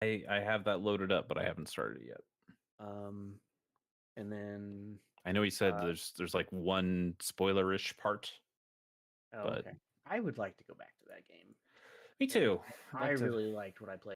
I have that loaded up, but I haven't started it yet. And then I know he said there's like one spoilerish part. But okay. I would like to go back to that game. Me too. I really liked what I played.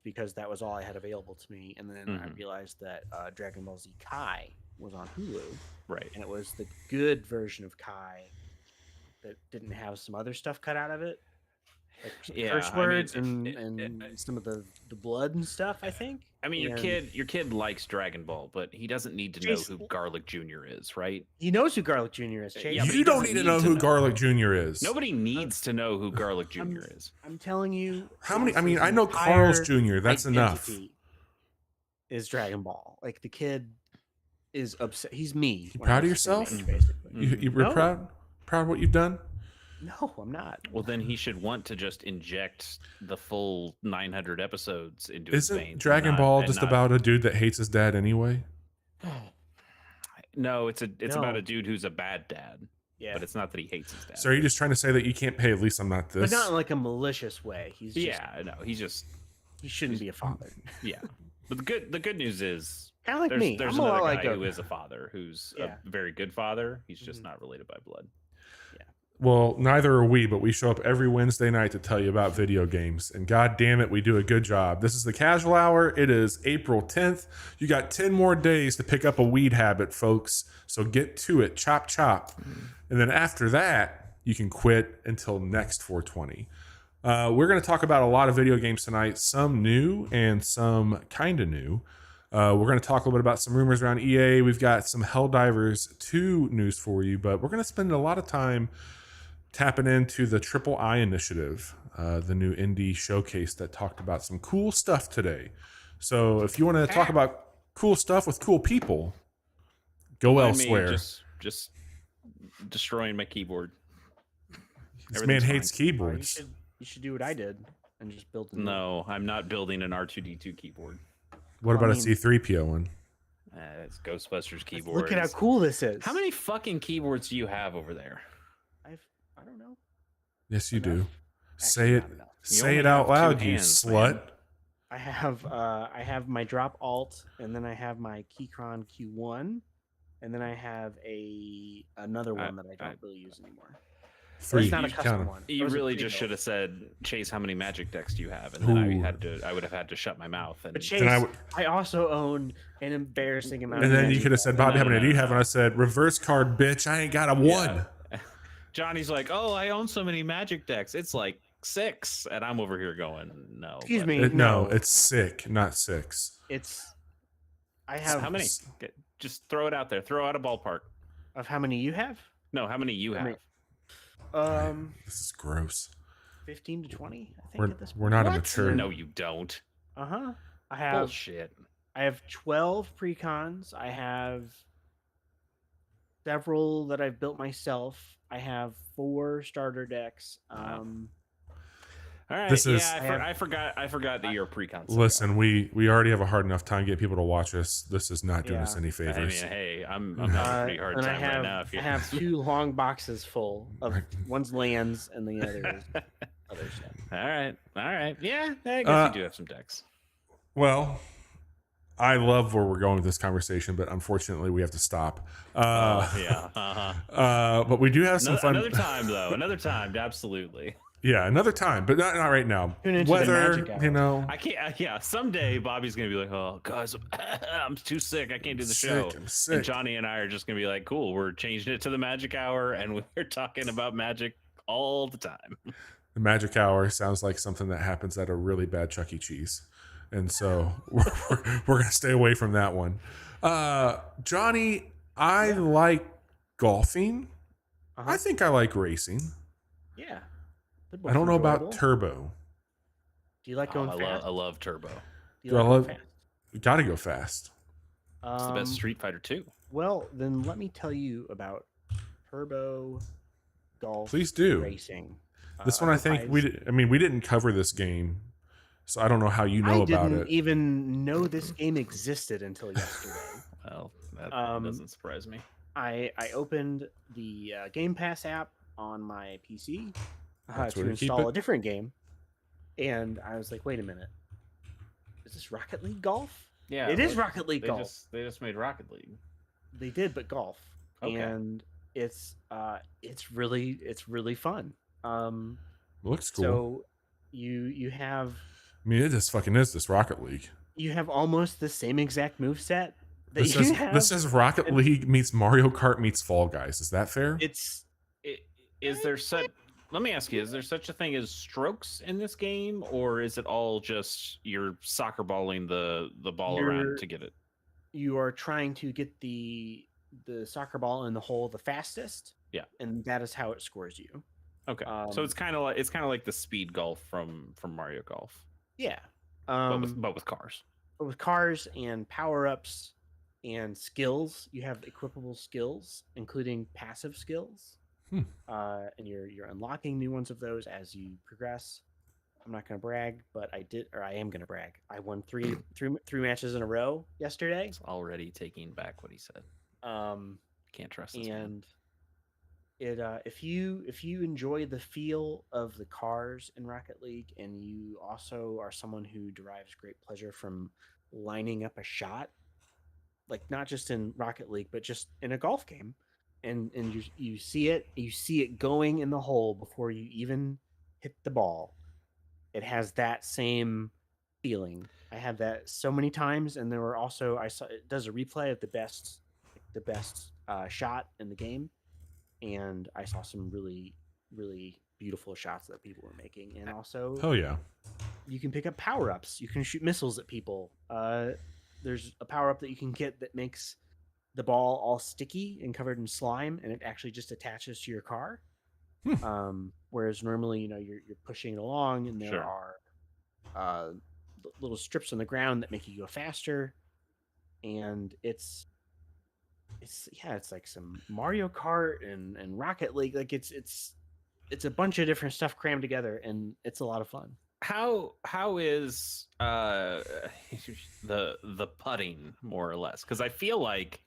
because that was all I had available to me. And then I realized that Dragon Ball Z Kai was on Hulu, Right. and it was the good version of Kai that didn't have some other stuff cut out of it, like curse words and some of the blood and stuff. I think. I mean, your kid likes Dragon Ball, but he doesn't need to know who Garlic Jr. is, right? He knows who Garlic Jr. is. Chase. Yeah, you don't need to know who Garlic Jr. is. Nobody needs to know who Garlic Jr. is. I'm telling you. How many? I mean, I know Carl's Jr. That's enough. Is Dragon Ball like the kid is upset? He's me. You proud of yourself? You're proud of what you've done? No, I'm not. Well, then he should want to just inject the full 900 episodes into his veins. Isn't Dragon Ball just about a dude that hates his dad anyway? No, it's about a dude who's a bad dad. Yeah, but it's not that he hates his dad. So are you just trying to say that you can't pay? At least I'm not this. But not in like a malicious way. He shouldn't be a father. Yeah, but the good news is kind of like me. There's another guy who is a father, who's a very good father. He's just not related by blood. Well, neither are we, but we show up every Wednesday night to tell you about video games. And God damn it, we do a good job. This is the Casual Hour. It is April 10th. You got 10 more days to pick up a weed habit, folks. So get to it. Chop, chop. And then after that, you can quit until next 420. We're going to talk about a lot of video games tonight, some new and some kind of new. We're going to talk a little bit about some rumors around EA. We've got some Helldivers 2 news for you, but we're going to spend a lot of time tapping into the Triple I Initiative, the new indie showcase that talked about some cool stuff today. So if you want to talk about cool stuff with cool people, go elsewhere. Just destroying my keyboard. This man hates keyboards. You should do what I did and just build. No, I'm not building an R2D2 keyboard. What about a C3PO one? It's Ghostbusters keyboard. Look at how cool this is. How many fucking keyboards do you have over there? I don't know. Yes, you do. Say it. Say it out loud, you slut. Man. I have my Drop Alt, and then I have my Keychron Q1, and then I have another one that I don't really use anymore. It's not a custom one. You really just should have said, Chase, how many magic decks do you have? And then I would have had to shut my mouth. And but Chase, I also own an embarrassing amount. And then you could have said, Bobby, how many do you have? And I said, reverse card, bitch. I ain't got a one. Johnny's like, oh, I own so many magic decks. It's like 6. And I'm over here going, no. Excuse me. No, it's sick, not 6. I have. How many? Just throw it out there. Throw out a ballpark. Of how many you have? No, how many you have? This is gross. 15 to 20, I think, at this point. We're not immature. No, you don't. I have. Bullshit. I have 12 precons. I have several that I've built myself. I have 4 starter decks. All right. I forgot that you're a precon. Listen, we already have a hard enough time getting people to watch us. This is not doing us any favors. I mean, hey, I'm having a pretty hard time right now. I have 2 long boxes full of one's lands and the other stuff. All right. Yeah, I guess you do have some decks. Well, I love where we're going with this conversation, but unfortunately, we have to stop. But we do have some fun. Another time, though. Another time, absolutely. Yeah, another time, but not right now. Weather, I can't. Yeah, someday Bobby's gonna be like, "Oh, guys, I'm too sick. I can't do the show." I'm sick. And Johnny and I are just gonna be like, "Cool, we're changing it to the Magic Hour, and we're talking about magic all the time." The Magic Hour sounds like something that happens at a really bad Chuck E. Cheese, and so we're gonna stay away from that one. Johnny, I like golfing. I think I like racing. Yeah. I don't know about turbo. Do you like going fast? I love turbo. Do I love fast? You gotta go fast. It's the best Street Fighter 2. Well, then let me tell you about turbo golf. Please do. Racing. This one, I think we didn't cover this game, so I don't know how you know about it. I didn't even know this game existed until yesterday. Well, that doesn't surprise me. I opened the Game Pass app on my PC. To install a different game, and I was like, wait a minute, is this Rocket League Golf? Yeah, it is Rocket League Golf. They just made Rocket League. They did, but golf. Okay. And it's really fun. Looks cool. So you have I mean, it just fucking is this Rocket League. You have almost the same exact moveset that This you says, have. this says Rocket League meets Mario Kart meets Fall Guys. Is that fair? Is there such? Let me ask you: is there such a thing as strokes in this game, or is it all just you're soccer balling the ball around to get it? You are trying to get the soccer ball in the hole the fastest. Yeah, and that is how it scores you. Okay, so it's kind of like the speed golf from Mario Golf. Yeah, but with cars. But with cars and power-ups and skills, you have equipable skills, including passive skills. And you're unlocking new ones of those as you progress. I'm not going to brag, but I am going to brag. I won three matches in a row yesterday. He's already taking back what he said. Can't trust this man. It if you enjoy the feel of the cars in Rocket League, and you also are someone who derives great pleasure from lining up a shot, like not just in Rocket League, but just in a golf game, and you see it going in the hole before you even hit the ball. It has that same feeling. I had that so many times, and there were also it does a replay of the best shot in the game. And I saw some really, really beautiful shots that people were making. And also, hell yeah, you can pick up power-ups. You can shoot missiles at people. There's a power-up that you can get that makes the ball all sticky and covered in slime, and it actually just attaches to your car. Whereas normally, you're pushing it along, and there are little strips on the ground that make you go faster. And it's like some Mario Kart and Rocket League. Like it's a bunch of different stuff crammed together, and it's a lot of fun. How is the putting, more or less? Because I feel like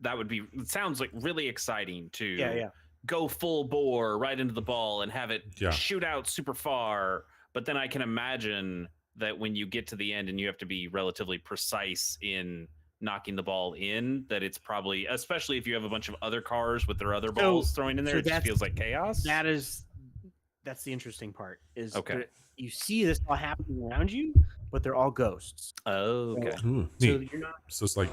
it sounds like really exciting to go full bore right into the ball and have it shoot out super far. But then I can imagine that when you get to the end and you have to be relatively precise in knocking the ball in, that it's probably, especially if you have a bunch of other cars with their other balls throwing in there, it just feels like chaos. That's the interesting part, is you see this all happening around you, but they're all ghosts. Oh, okay. So you're not, so it's like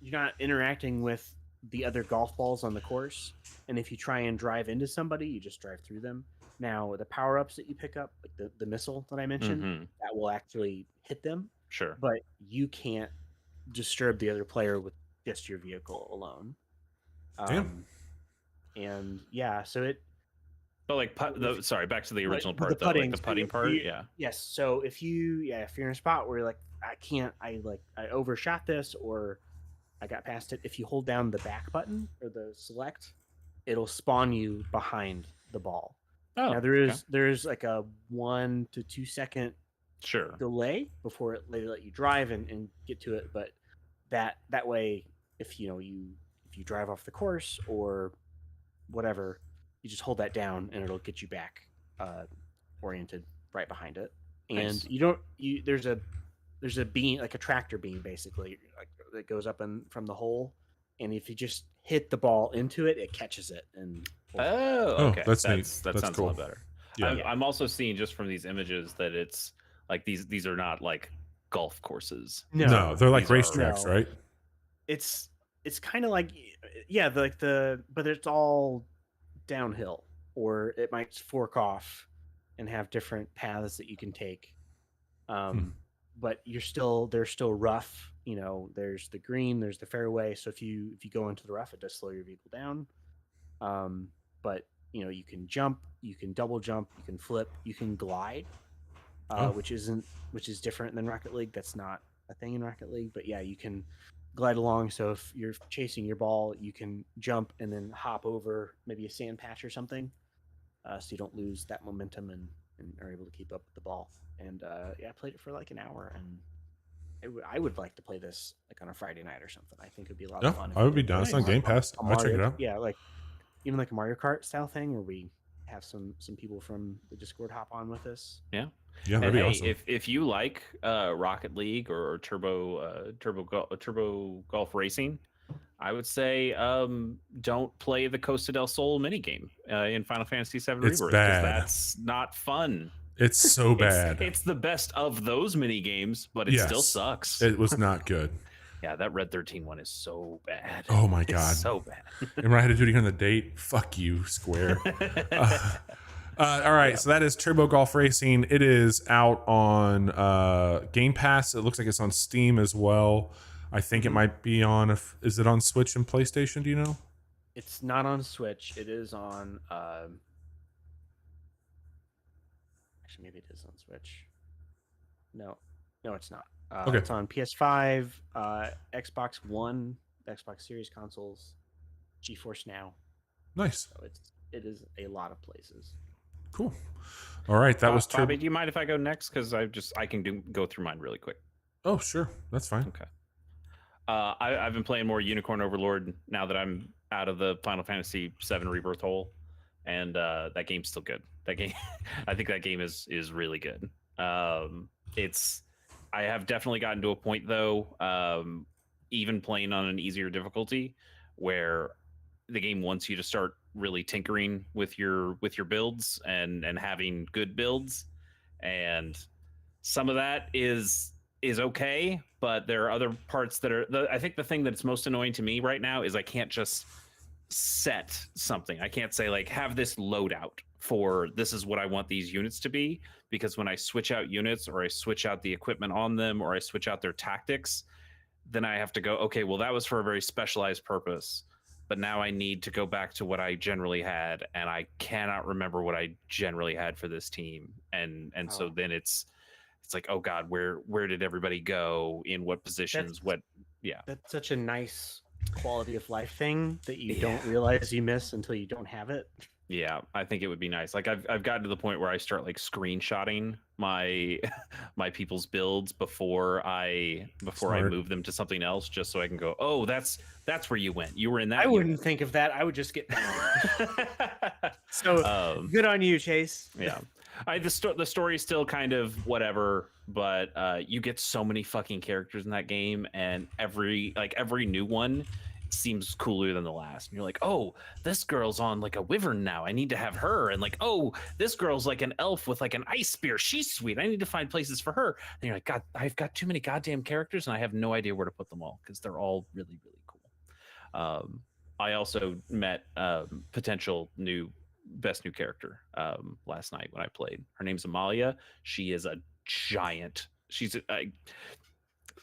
you're not interacting with the other golf balls on the course, and if you try and drive into somebody, you just drive through them. Now the power-ups that you pick up, like the missile that I mentioned, that will actually hit them. Sure. But you can't disturb the other player with just your vehicle alone. And so it. But like, back to the original part. The putting, the putting part. Yes. So if you're in a spot where you're like, I overshot this, or I got past it. If you hold down the back button or the select, it'll spawn you behind the ball. Oh, now there's like a 1 to 2 second delay before they let you drive and get to it, but that way, if you drive off the course or whatever, you just hold that down and it'll get you back oriented right behind it. And there's a beam, like a tractor beam, basically, like that goes up from the hole, and if you just hit the ball into it, it catches it. And okay, that sounds cool. A lot better. I'm also seeing just from these images that it's like these are not like golf courses. No, they're like racetracks, right? It's kind of like but it's all downhill, or it might fork off and have different paths that you can take. But they're still rough. There's the green, there's the fairway. So if you go into the rough, it does slow your vehicle down. But you can jump, you can double jump, you can flip, you can glide, which is different than Rocket League. That's not a thing in Rocket League, but you can glide along. So if you're chasing your ball, you can jump and then hop over maybe a sand patch or something, so you don't lose that momentum and are able to keep up with the ball. And I played it for like an hour, and I would like to play this like on a Friday night or something. I think it'd be a lot of fun. I would be down. It's on Game Pass. I'll check it out. Yeah, like even like a Mario Kart style thing where we have some people from the Discord hop on with us. Yeah, that'd be awesome. If you like Rocket League or Turbo Golf Racing, I would say don't play the Costa del Sol minigame in Final Fantasy VII Rebirth, because that's not fun. It's so bad. It's the best of those mini games, but it still sucks. It was not good. Yeah, that Red 13 one is so bad. Oh my God. It's so bad. Remember I had to do it here on the date? Fuck you, Square. All right, so that is Turbo Golf Racing. It is out on Game Pass. It looks like it's on Steam as well. I think it might be on. Is it on Switch and PlayStation? Do you know? It's not on Switch. It is on. Actually, maybe it is on Switch. No, it's not. Okay. It's on PS5, Xbox One, Xbox Series consoles, GeForce Now. Nice. So it is a lot of places. Cool. All right, that was Bobby, do you mind if I go next? Because I can go through mine really quick. Oh, sure, that's fine. Okay. I've been playing more Unicorn Overlord now that I'm out of the Final Fantasy VII Rebirth hole, and that game's still good. That game, I think that game is really good. I have definitely gotten to a point though, even playing on an easier difficulty, where the game wants you to start really tinkering with your builds and having good builds, and some of that is okay, but there are other parts that are I think the thing that's most annoying to me right now is I can't just set something. I can't say like have this loadout for this is what I want these units to be, because when I switch out units or I switch out the equipment on them or I switch out their tactics, then I have to go, okay, well that was for a very specialized purpose, but now I need to go back to what I generally had, and I cannot remember what I generally had for this team, and so then it's like, oh God, where did everybody go, in what positions? That's such a nice quality of life thing that you don't realize you miss until you don't have it. Yeah, I think it would be nice. Like I've gotten to the point where I start like screenshotting my people's builds before I move them to something else, just so I can go, oh, that's where you went. You were in that. I wouldn't think of that. I would just get so good on you, Chase. Yeah. The story is still kind of whatever, but you get so many fucking characters in that game, and every new one seems cooler than the last. And you're like, oh, this girl's on like a wyvern now, I need to have her. And like, oh, this girl's like an elf with like an ice spear, she's sweet, I need to find places for her. And you're like, God, I've got too many goddamn characters and I have no idea where to put them all, because they're all really, really cool. I also met potential best new character last night when I played. Her name's Amalia. She is a giant. She's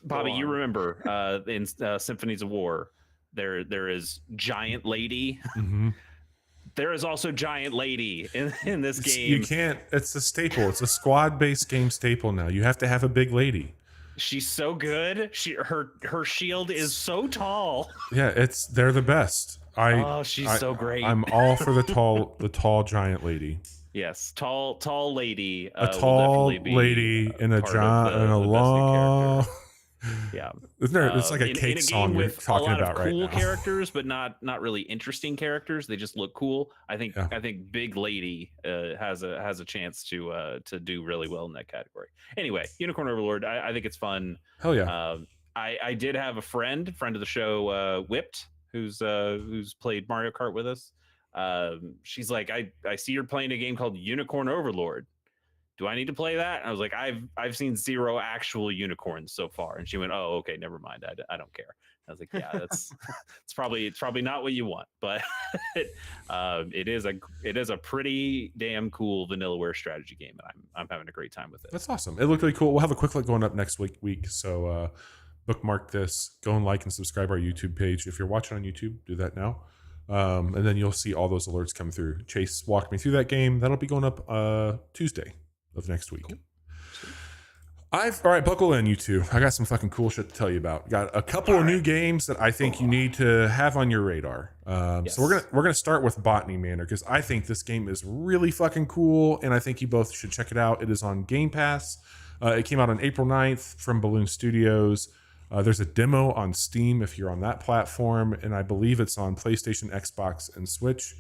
Bobby, you remember in Symphonies of War, there is Giant Lady. Mm-hmm. There is also Giant Lady in this game. You can't. It's a staple. It's a squad-based game staple now. You have to have a big lady. She's so good. Her shield is so tall. Yeah, they're the best. She's so great. I'm all for the tall giant lady. Yes, tall lady. A tall lady in a long. Yeah, isn't there? It's like a cake song we're talking about right now. Cool characters, but not really interesting characters. They just look cool. I think Big Lady has a chance to do really well in that category. Anyway, Unicorn Overlord. I think it's fun. Hell yeah. I did have a friend of the show, Whipped, who's played Mario Kart with us. She's like, I see you're playing a game called Unicorn Overlord. Do I need to play that? And I was like, I've seen 0 actual unicorns so far. And she went, oh, okay, never mind. I don't care. I was like, yeah, it's probably not what you want, but it is a pretty damn cool Vanillaware strategy game, and I'm having a great time with it. That's awesome. It looked really cool. We'll have a quick look going up next week. So bookmark this. Go and like and subscribe our YouTube page. If you're watching on YouTube, do that now. And then you'll see all those alerts come through. Chase walked me through that game. That'll be going up Tuesday of next week. Cool. All right, buckle in, you two. I got some fucking cool shit to tell you about. Got a couple of new games that I think you need to have on your radar. Yes. So we're gonna start with Botany Manor, because I think this game is really fucking cool, and I think you both should check it out. It is on Game Pass. It came out on April 9th from Balloon Studios. There's a demo on Steam if you're on that platform, and I believe it's on PlayStation, Xbox, and Switch.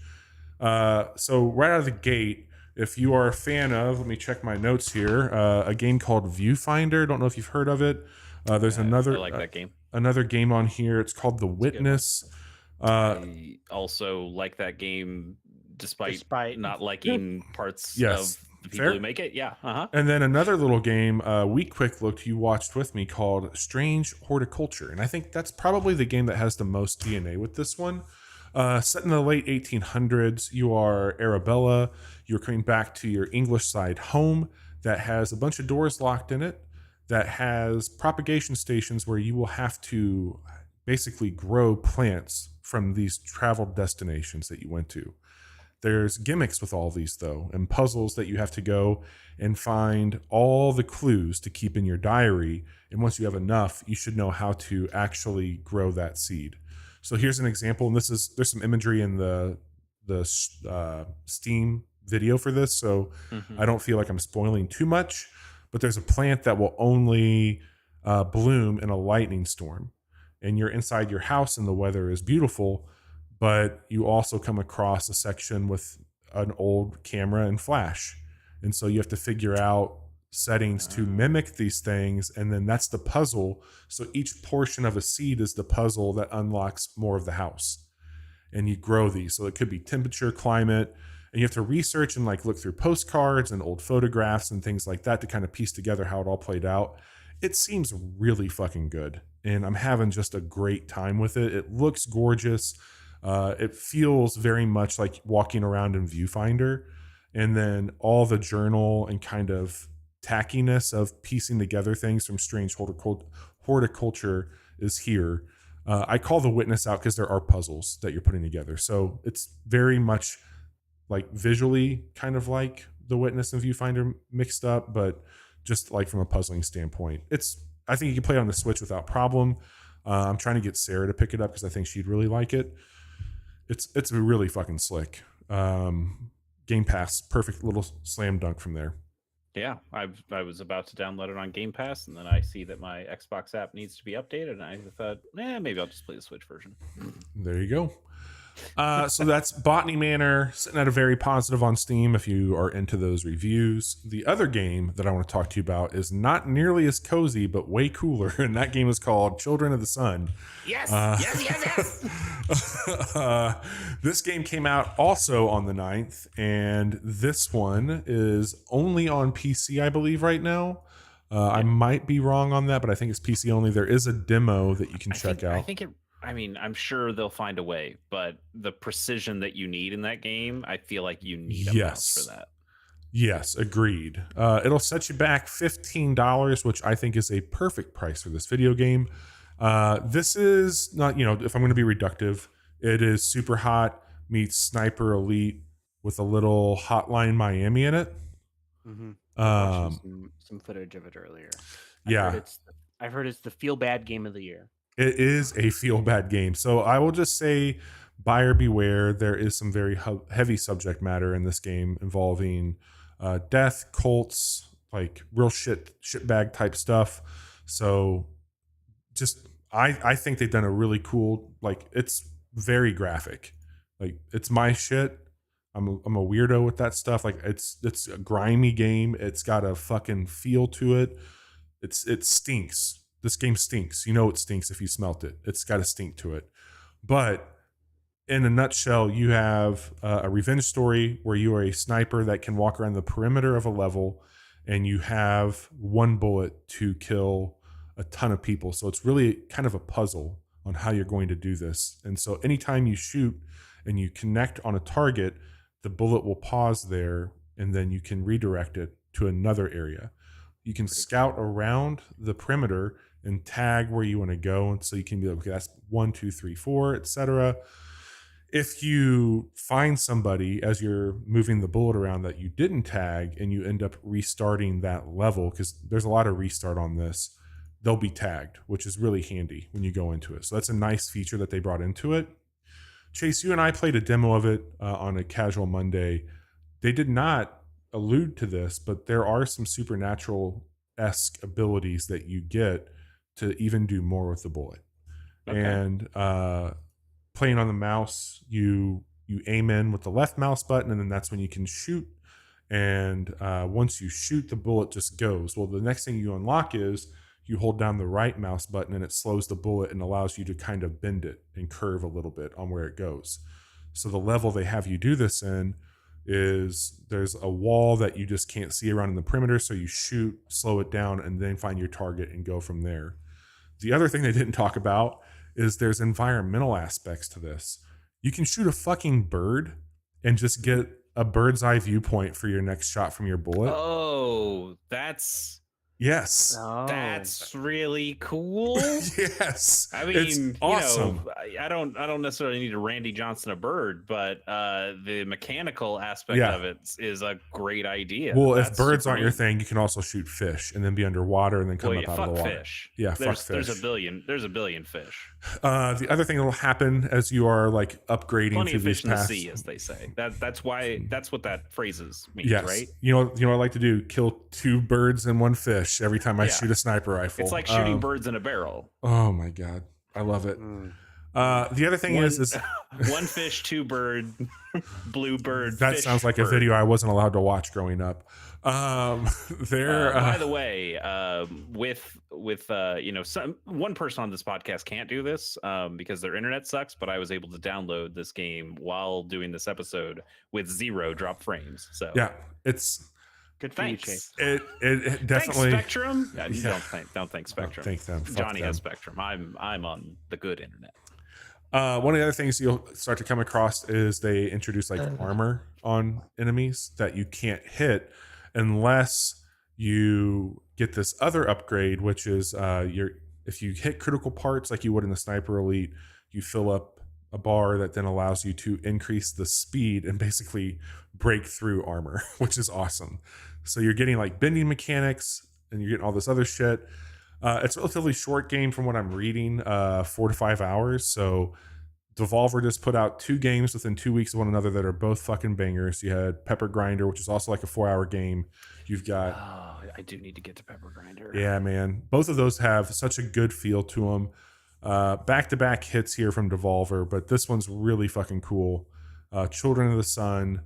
So right out of the gate, if you are a fan of, let me check my notes here, a game called Viewfinder. Don't know if you've heard of it. There's another. I like that game. Another game on here. It's called The Witness. I also like that game, despite not liking parts of the people who make it. Yeah. And then another little game we quick looked you watched with me called Strange Horticulture. And I think that's probably the game that has the most DNA with this one. Set in the late 1800s, you are Arabella. You're coming back to your English side home that has a bunch of doors locked in it, that has propagation stations where you will have to basically grow plants from these traveled destinations that you went to. There's gimmicks with all these, though, and puzzles that you have to go and find all the clues to keep in your diary. And once you have enough, you should know how to actually grow that seed. So here's an example, and there's some imagery in the Steam video for this, so I don't feel like I'm spoiling too much. But there's a plant that will only bloom in a lightning storm, and you're inside your house and the weather is beautiful. But you also come across a section with an old camera and flash. And so you have to figure out settings to mimic these things. And then that's the puzzle. So each portion of a seed is the puzzle that unlocks more of the house. And you grow these. So it could be temperature, climate. And you have to research and like look through postcards and old photographs and things like that to kind of piece together how it all played out. It seems really fucking good. And I'm having just a great time with it. It looks gorgeous. It feels very much like walking around in Viewfinder, and then all the journal and kind of tackiness of piecing together things from Strange Horticulture is here. I call the witness out because there are puzzles that you're putting together. So it's very much like visually kind of like the witness and Viewfinder mixed up, but just like from a puzzling standpoint. I think you can play it on the Switch without problem. I'm trying to get Sarah to pick it up because I think she'd really like it. It's really fucking slick. Game Pass, perfect little slam dunk from there. Yeah, I was about to download it on Game Pass, and then I see that my Xbox app needs to be updated, and I thought, maybe I'll just play the Switch version. There you go. So that's Botany Manor, sitting at a very positive on Steam if you are into those reviews. The other game that I want to talk to you about is not nearly as cozy, but way cooler, and that game is called Children of the Sun. Yes. This game came out also on the 9th, and this one is only on PC, I believe, right now. I might be wrong on that, but I think it's PC only. There is a demo that you can check out. I'm sure they'll find a way, but the precision that you need in that game, I feel like you need a mouse for that. Yes, agreed. It'll set you back $15, which I think is a perfect price for this video game. This is not, if I'm going to be reductive, it is Super Hot meets Sniper Elite with a little Hotline Miami in it. Some footage of it earlier. I've heard it's the feel bad game of the year. It is a feel-bad game. So I will just say, buyer beware. There is some very heavy subject matter in this game involving death, cults, like real shitbag type stuff. So just, I think they've done a really cool, like, it's very graphic. Like, it's my shit. I'm a weirdo with that stuff. Like, it's a grimy game. It's got a fucking feel to it. It stinks. This game stinks. You know it stinks if you smelt it. It's got a stink to it. But in a nutshell, you have a revenge story where you are a sniper that can walk around the perimeter of a level, and you have one bullet to kill a ton of people. So it's really kind of a puzzle on how you're going to do this. And so anytime you shoot and you connect on a target, the bullet will pause there, and then you can redirect it to another area. You can scout around the perimeter and tag where you want to go. And so you can be like, okay, that's 1, 2, 3, 4, etc. If you find somebody as you're moving the bullet around that you didn't tag, and you end up restarting that level, because there's a lot of restart on this, they'll be tagged, which is really handy when you go into it. So that's a nice feature that they brought into it. Chase, you and I played a demo of it on a casual Monday. They did not allude to this, but there are some supernatural-esque abilities that you get to even do more with the bullet. Okay. And playing on the mouse, you aim in with the left mouse button, and then that's when you can shoot. And once you shoot, the bullet just goes. Well, the next thing you unlock is you hold down the right mouse button, and it slows the bullet and allows you to kind of bend it and curve a little bit on where it goes. So the level they have you do this in, is there's a wall that you just can't see around in the perimeter, so you shoot, slow it down, and then find your target and go from there. The other thing they didn't talk about is there's environmental aspects to this. You can shoot a fucking bird and just get a bird's eye viewpoint for your next shot from your bullet. Oh, that's... Yes. Oh. That's really cool. Yes. I mean, it's awesome. I don't necessarily need a Randy Johnson a bird, but the mechanical aspect of it is a great idea. Well, if birds aren't your thing, you can also shoot fish and then be underwater and then come up out of the water. Fish. Yeah, fuck fish. There's a billion fish. The other thing that will happen as you are like upgrading Plenty through of these fish in the paths. sea, as they say. That's what that phrases means, Yes. right? You know what I like to do? Kill 2 birds and 1 fish every time I shoot a sniper rifle. It's like shooting birds in a barrel. Oh my god, I love it. The other thing is 1 fish, 2 bird, blue bird. That sounds like a video I wasn't allowed to watch growing up. By the way, with one person on this podcast can't do this because their internet sucks, but I was able to download this game while doing this episode with 0 drop frames. So yeah, it's good for you, Chase. It definitely. Thanks, Spectrum. Don't thank Spectrum. Thank them. Fuck Johnny them. has Spectrum. I'm on the good internet. One of the other things you'll start to come across is they introduce like armor on enemies that you can't hit unless you get this other upgrade, which is if you hit critical parts like you would in the Sniper Elite, you fill up a bar that then allows you to increase the speed and basically break through armor, which is awesome. So you're getting like bending mechanics and you're getting all this other shit. It's a relatively short game from what I'm reading, 4 to 5 hours. So Devolver just put out 2 games within 2 weeks of one another that are both fucking bangers. You had Pepper Grinder, which is also like a 4-hour game. You've got... Oh, I do need to get to Pepper Grinder. Yeah, man. Both of those have such a good feel to them. Back-to-back hits here from Devolver, but this one's really fucking cool. Children of the Sun.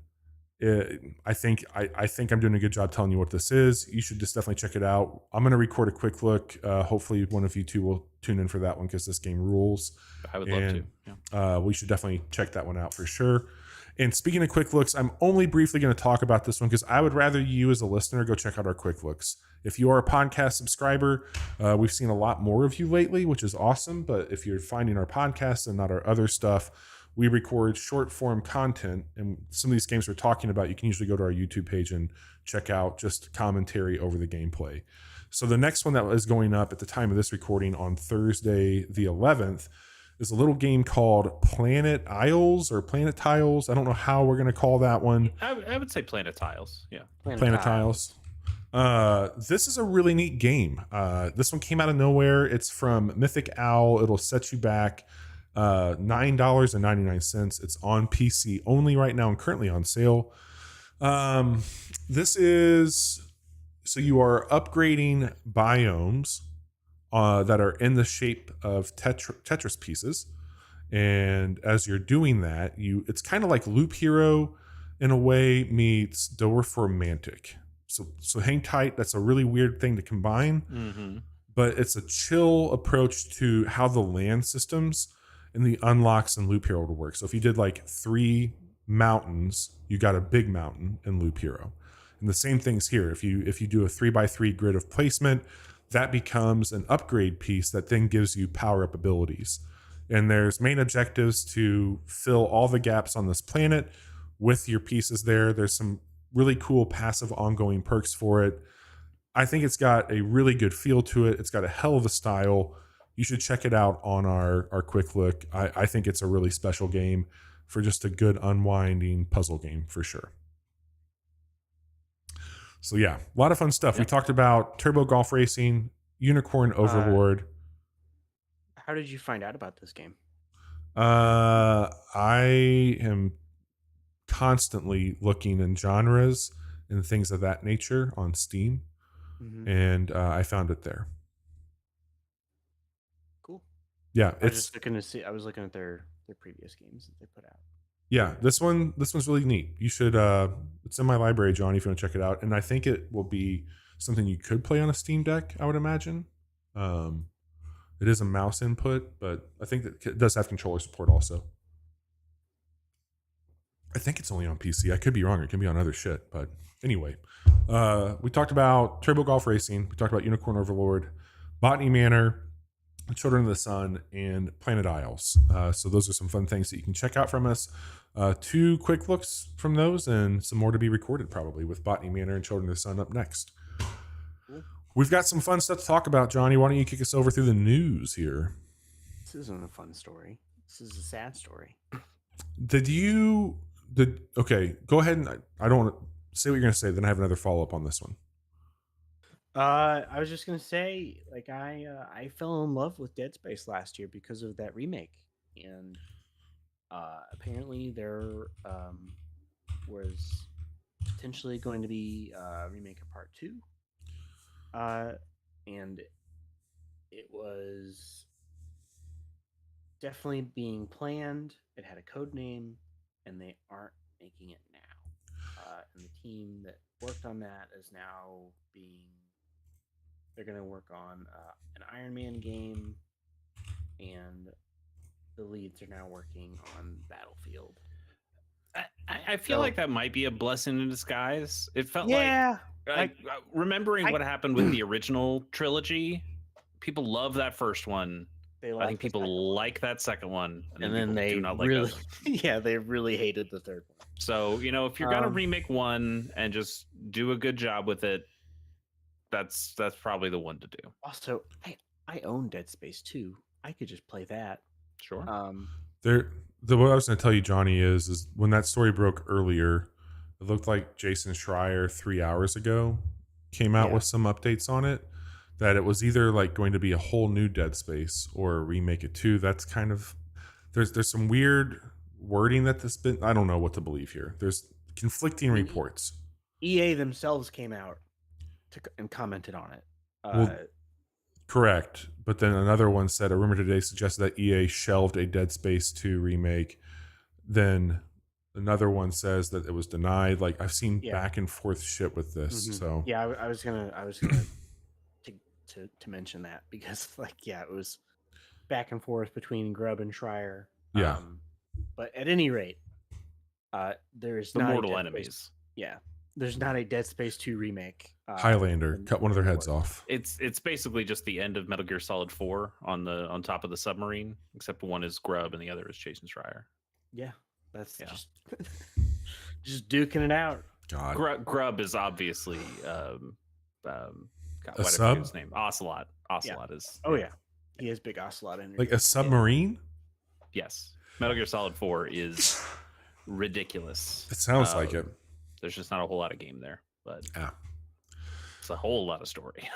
I think I'm doing a good job telling you what this is. You should just definitely check it out. I'm going to record a quick look. Hopefully one of you two will tune in for that one because this game rules. I would love to. Yeah. We should definitely check that one out for sure. And speaking of quick looks, I'm only briefly going to talk about this one because I would rather you as a listener go check out our quick looks. If you are a podcast subscriber, we've seen a lot more of you lately, which is awesome. But if you're finding our podcast and not our other stuff, we record short form content, and some of these games we're talking about, you can usually go to our YouTube page and check out just commentary over the gameplay. So the next one that is going up at the time of this recording on Thursday, the 11th, is a little game called Planet Isles or Planet Tiles. I don't know how we're going to call that one. I would say Planet Tiles. Yeah. Planet Tiles. This is a really neat game. This one came out of nowhere. It's from Mythic Owl. It'll set you back $9.99. It's on PC only right now and currently on sale. This is so you are upgrading biomes that are in the shape of Tetris pieces, and as you're doing that, it's kind of like Loop Hero in a way meets Dwarf Romantic. So hang tight. That's a really weird thing to combine, but it's a chill approach to how the land systems and the unlocks in Loop Hero would work. So if you did like 3 mountains, you got a big mountain in Loop Hero. And the same thing's here. If you do a 3x3 grid of placement, that becomes an upgrade piece that then gives you power up abilities. And there's main objectives to fill all the gaps on this planet with your pieces there. There's some really cool passive ongoing perks for it. I think it's got a really good feel to it. It's got a hell of a style. You should check it out on our quick look. I think it's a really special game for just a good unwinding puzzle game for sure. So yeah, a lot of fun stuff. Yep. We talked about Turbo Golf Racing, Unicorn Overlord. How did you find out about this game? I am constantly looking in genres and things of that nature on Steam, and I found it there. Cool. Yeah, I was looking at their previous games that they put out. Yeah, this one's really neat. You should. It's in my library, Johnny, if you want to check it out. And I think it will be something you could play on a Steam Deck, I would imagine. It is a mouse input, but I think that it does have controller support also. I think it's only on PC. I could be wrong. It can be on other shit. But anyway, we talked about Turbo Golf Racing. We talked about Unicorn Overlord, Botany Manor, Children of the Sun, and Planet Isles. So those are some fun things that you can check out from us. 2 quick looks from those, and some more to be recorded probably with Botany Manor and Children of the Sun up next. Cool. We've got some fun stuff to talk about, Johnny. Why don't you kick us over through the news here? This isn't a fun story. This is a sad story. Okay, go ahead, and I don't want to say what you're going to say, then I have another follow-up on this one. I was just going to say, like, I fell in love with Dead Space last year because of that remake. And apparently there was potentially going to be a remake of Part 2. And it was definitely being planned. It had a code name, and they aren't making it now. And the team that worked on that is now they're going to work on an Iron Man game, and the leads are now working on Battlefield. I feel like that might be a blessing in disguise. It felt like remembering what happened with the original trilogy, people love that first one. I think people like that second one, and then they do not really, they really hated the third one. So if you're gonna remake one and just do a good job with it, that's probably the one to do. Also, I own Dead Space 2. I could just play that. Sure. What I was going to tell you, Johnny, is when that story broke earlier, it looked like Jason Schreier 3 hours ago came out with some updates on it. That it was either like going to be a whole new Dead Space or a remake it too. That's kind of there's some weird wording that this been. I don't know what to believe here. There's conflicting reports. EA themselves came out and commented on it. Correct, but then another one said a rumor today suggested that EA shelved a Dead Space 2 remake. Then another one says that it was denied. Like I've seen back and forth shit with this. Mm-hmm. So I was gonna to mention that because it was back and forth between Grubb and Schreier. Yeah. But at any rate, there's the not mortal enemies. There's not a Dead Space 2 remake. Highlander cut one of their heads off. It's basically just the end of Metal Gear Solid 4 on top of the submarine, except one is Grubb and the other is Jason Schreier. Yeah, that's just duking it out. God, Grubb is obviously a sub? His name Ocelot. Ocelot is. Oh yeah, he has big Ocelot in like a submarine. Yes, Metal Gear Solid 4 is ridiculous. It sounds like it. There's just not a whole lot of game there, but it's a whole lot of story.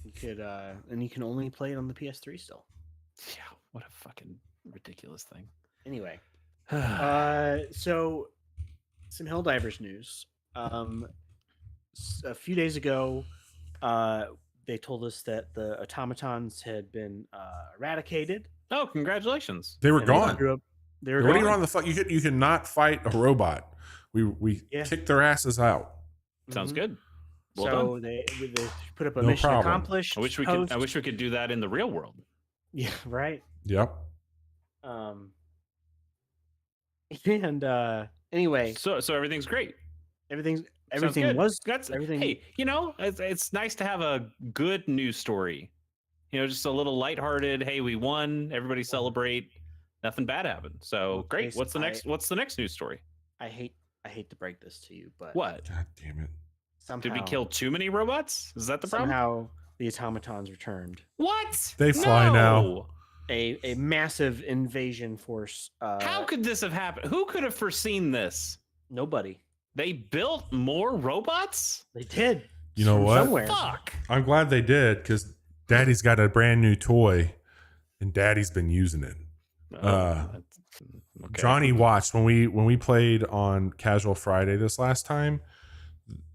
You could, and you can only play it on the PS3 still. Yeah, what a fucking ridiculous thing. Anyway, so some Helldivers news. A few days ago, they told us that the automatons had been eradicated. Oh, congratulations! They were gone. They were gone. On the fuck. You cannot fight a robot. We kicked their asses out. Sounds good. Well done. They put up a mission accomplished. I wish we could do that in the real world. Yeah. Right. Yep. And anyway, so everything's great. Everything was everything. Hey, it's nice to have a good news story. Just a little lighthearted. Hey, we won. Everybody celebrate. Nothing bad happened. So great. What's the next news story? I hate to break this to you, but what? God damn it! Somehow, did we kill too many robots? Is that the problem? Somehow the automatons returned. What? They fly now. A massive invasion force. How could this have happened? Who could have foreseen this? Nobody. They built more robots? They did. You know what? Somewhere. Fuck. I'm glad they did because Daddy's got a brand new toy, and Daddy's been using it. Okay. Johnny watched when we played on Casual Friday this last time.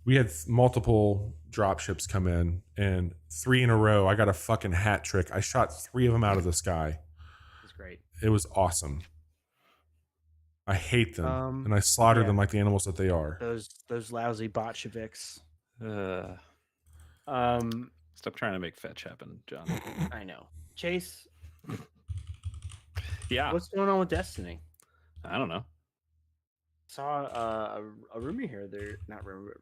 We had multiple drop ships come in, and 3 in a row. I got a fucking hat trick. I shot 3 of them out of the sky. It was great. It was awesome. I hate them, and I slaughter them like the animals that they are. Those lousy Bolsheviks. Stop trying to make fetch happen, John. I know. Chase. Yeah. What's going on with Destiny? I don't know. Saw a rumor here.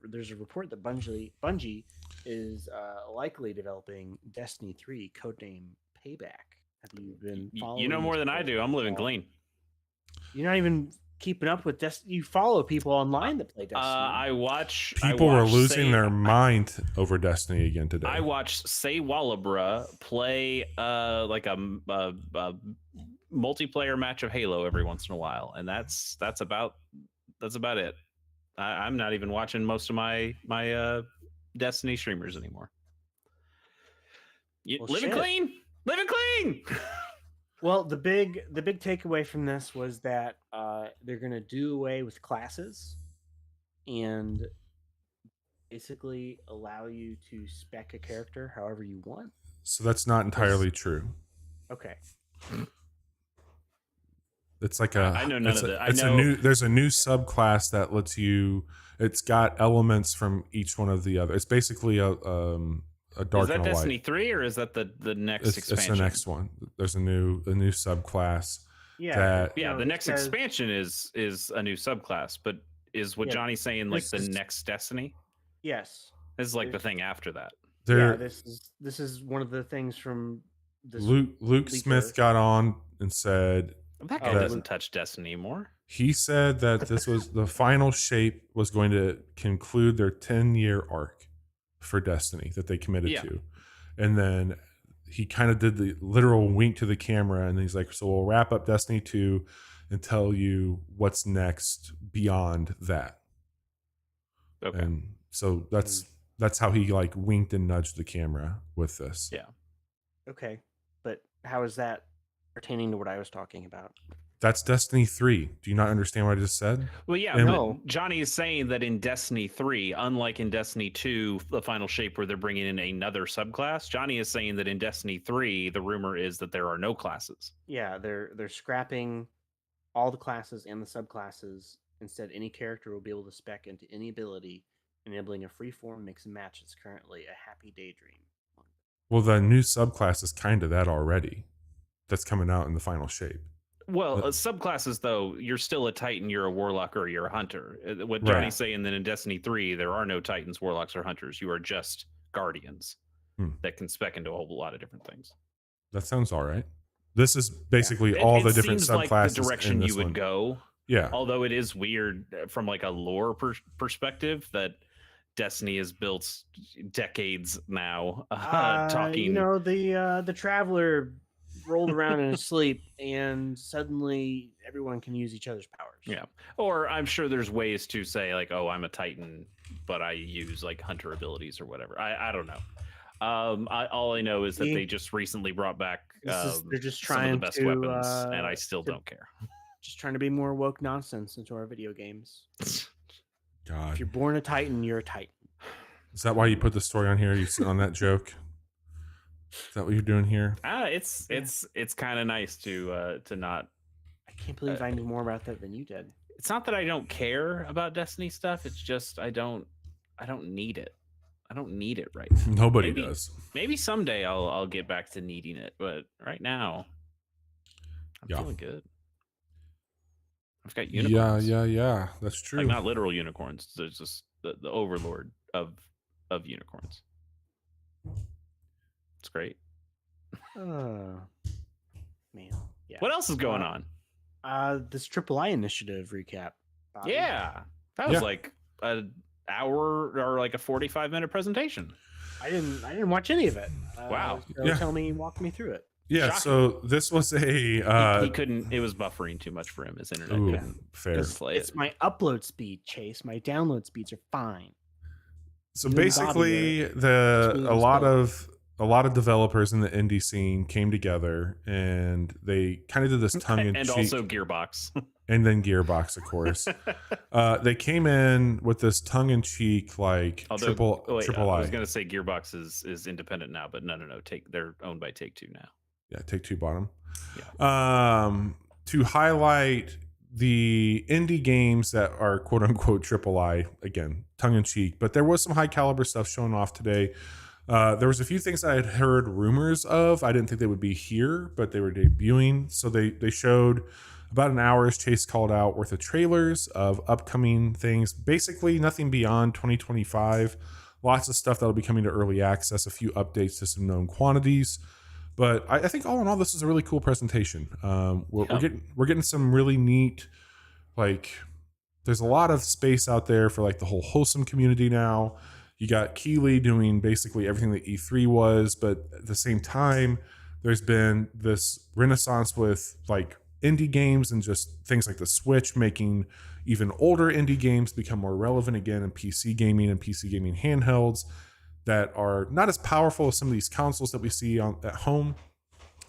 There's a report that Bungie is likely developing Destiny 3, codename Payback. Have you been following? You know more than I do. I'm living clean. You're not even keeping up with Destiny. You follow people online that play Destiny. I watch. People were losing their mind over Destiny again today. I watched Say Wallabra play like a multiplayer match of Halo every once in a while, and that's about it. I'm not even watching most of my Destiny streamers anymore. Living clean. Well, the big takeaway from this was that they're going to do away with classes and basically allow you to spec a character however you want. So that's not entirely true. Okay. It's like I know none of it. There's a new subclass that lets you. It's got elements from each one of the other. It's basically a dark. Is that Destiny 3 or is that the next expansion? It's the next one. There's a new subclass. Yeah. The next expansion is a new subclass. But is what Johnny's saying like the next Destiny? Yes. This is like the thing after that. This is one of the things from this. Luke Smith got on and said that guy doesn't touch Destiny anymore. He said that this was the final shape was going to conclude their 10-year arc for Destiny that they committed to. And then he kind of did the literal wink to the camera and he's like, so we'll wrap up Destiny 2 and tell you what's next beyond that. Okay. And so that's how he like winked and nudged the camera with this. Yeah. Okay. But how is that pertaining to what I was talking about? That's Destiny 3. Do you not understand what I just said? Well, yeah, no. Johnny is saying that in Destiny 3, unlike in Destiny 2, the final shape where they're bringing in another subclass, Johnny is saying that in Destiny 3, the rumor is that there are no classes. Yeah, they're scrapping all the classes and the subclasses. Instead, any character will be able to spec into any ability, enabling a free-form mix and match that's currently a happy daydream. Well, the new subclass is kind of that already. That's coming out in the final shape. Well, subclasses, though, you're still a Titan, you're a Warlock, or you're a Hunter. What Johnny's saying that in Destiny 3, there are no Titans, Warlocks, or Hunters. You are just Guardians that can spec into a whole lot of different things. That sounds all right. This is basically all the different subclasses. Like the direction you would go. Yeah. Although it is weird from like a lore perspective that Destiny is built decades now. Talking, the Traveler rolled around in his sleep and suddenly everyone can use each other's powers. Yeah. Or I'm sure there's ways to say like, oh, I'm a Titan, but I use like Hunter abilities or whatever. I don't know. All I know is that they just recently brought back they're just trying some of the best weapons, and I still don't care. Just trying to be more woke nonsense into our video games. God. If you're born a Titan, you're a Titan. Is that why you put the story on here? You sit on that joke? Is that what you're doing here? It's kind of nice to not. I can't believe I knew more about that than you did. It's not that I don't care about Destiny stuff. It's just I don't need it. I don't need it right now. Nobody does. Maybe someday I'll get back to needing it, but right now I'm feeling good. I've got unicorns. Yeah. That's true. Like not literal unicorns. There's just the overlord of unicorns. It's great. Man. Yeah. What else is going on? This AAA initiative recap. Yeah. That was like an hour or like a 45-minute presentation. I didn't watch any of it. Wow. So walk me through it. Yeah, shocking. So this was a he couldn't. It was buffering too much for him. His internet couldn't fair. Play it's my upload speed, Chase. My download speeds are fine. So basically, a lot of developers in the indie scene came together and they kind of did this tongue-in-cheek, and also Gearbox, and then Gearbox, of course. They came in with this tongue-in-cheek, like triple I was going to say Gearbox is independent now, but no. They're owned by Take-Two now. Yeah, Take-Two bought them. Yeah. To highlight the indie games that are quote unquote AAA, again, tongue in cheek, but there was some high caliber stuff shown off today. There was a few things I had heard rumors of. I didn't think they would be here, but they were debuting. So they showed About an hour, as Chase called out, worth of trailers of upcoming things. Basically, nothing beyond 2025. Lots of stuff that'll be coming to early access. A few updates to some known quantities. But I think all in all, this is a really cool presentation. We're getting some really neat, like, there's a lot of space out there for like the whole wholesome community now. You got Keighley doing basically everything that E3 was, but at the same time, there's been this renaissance with like indie games and just things like the Switch making even older indie games become more relevant again in PC gaming and PC gaming handhelds that are not as powerful as some of these consoles that we see at home.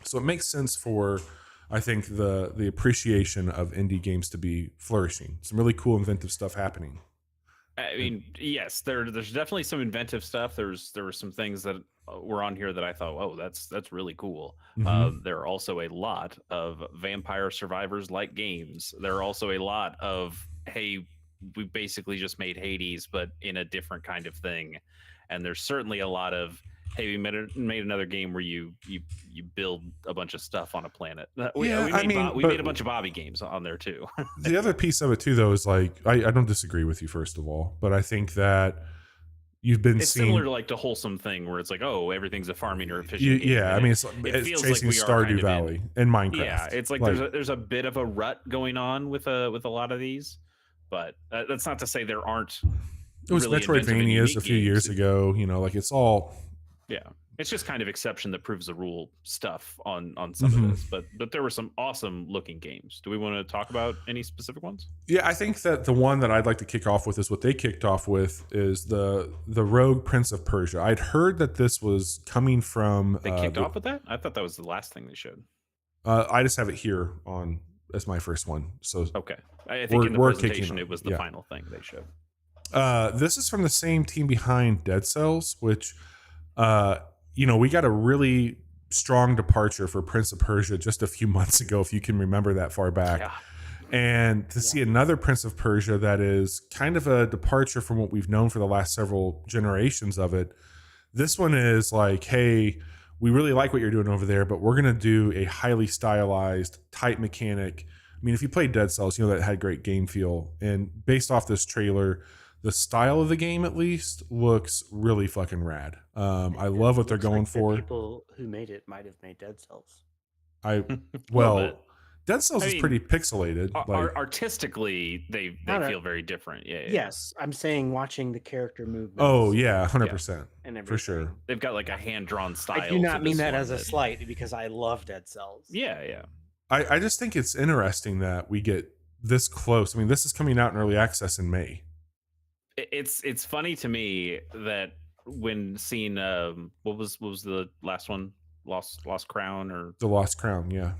So it makes sense for, I think, the appreciation of indie games to be flourishing. Some really cool, inventive stuff happening. I mean, yes, there's definitely some inventive stuff. There were some things that were on here that I thought, oh, that's really cool. There are also a lot of Vampire Survivors like games. There are also a lot of, hey, we basically just made Hades, but in a different kind of thing. And there's certainly a lot of, hey, we made another game where you build a bunch of stuff on a planet. We made a bunch of Bobby games on there too. The other piece of it too, though, is like I don't disagree with you, first of all, but I think that you've been seeing similar to like the wholesome thing where it's like, oh, everything's a farming or a fishing game. Yeah, I mean, it's chasing like Stardew Valley in Minecraft. Yeah, it's like there's a bit of a rut going on with a lot of these, but that's not to say there aren't. It was really Metroidvanias a few years ago. You know, like it's all. Yeah, it's just kind of exception that proves the rule stuff on some of this, but there were some awesome looking games. Do we want to talk about any specific ones? Yeah, I think that the one that I'd like to kick off with is what they kicked off with is the Rogue Prince of Persia. I'd heard that this was coming from. They kicked off with that? I thought that was the last thing they showed. I just have it here on as my first one. So okay, I think in the presentation it was the final thing they showed. This is from the same team behind Dead Cells, which. We got a really strong departure for Prince of Persia just a few months ago, if you can remember that far back. Yeah. And to see another Prince of Persia that is kind of a departure from what we've known for the last several generations of it. This one is like, hey, we really like what you're doing over there, but we're going to do a highly stylized, tight mechanic. I mean, if you played Dead Cells, you know that had great game feel. And based off this trailer, the style of the game, at least, looks really fucking rad. I love what they're going for. The people who made it might have made Dead Cells. Dead Cells is pretty pixelated. Artistically, they feel very different. Yeah. Yes, I'm saying watching the character movements. Oh yeah, 100%, for sure. They've got like a hand-drawn style. I do not mean that as a slight because I love Dead Cells. Yeah. I just think it's interesting that we get this close. I mean, this is coming out in early access in May. It's funny to me that when seeing what was the last one, Lost Crown or the Lost Crown, yeah.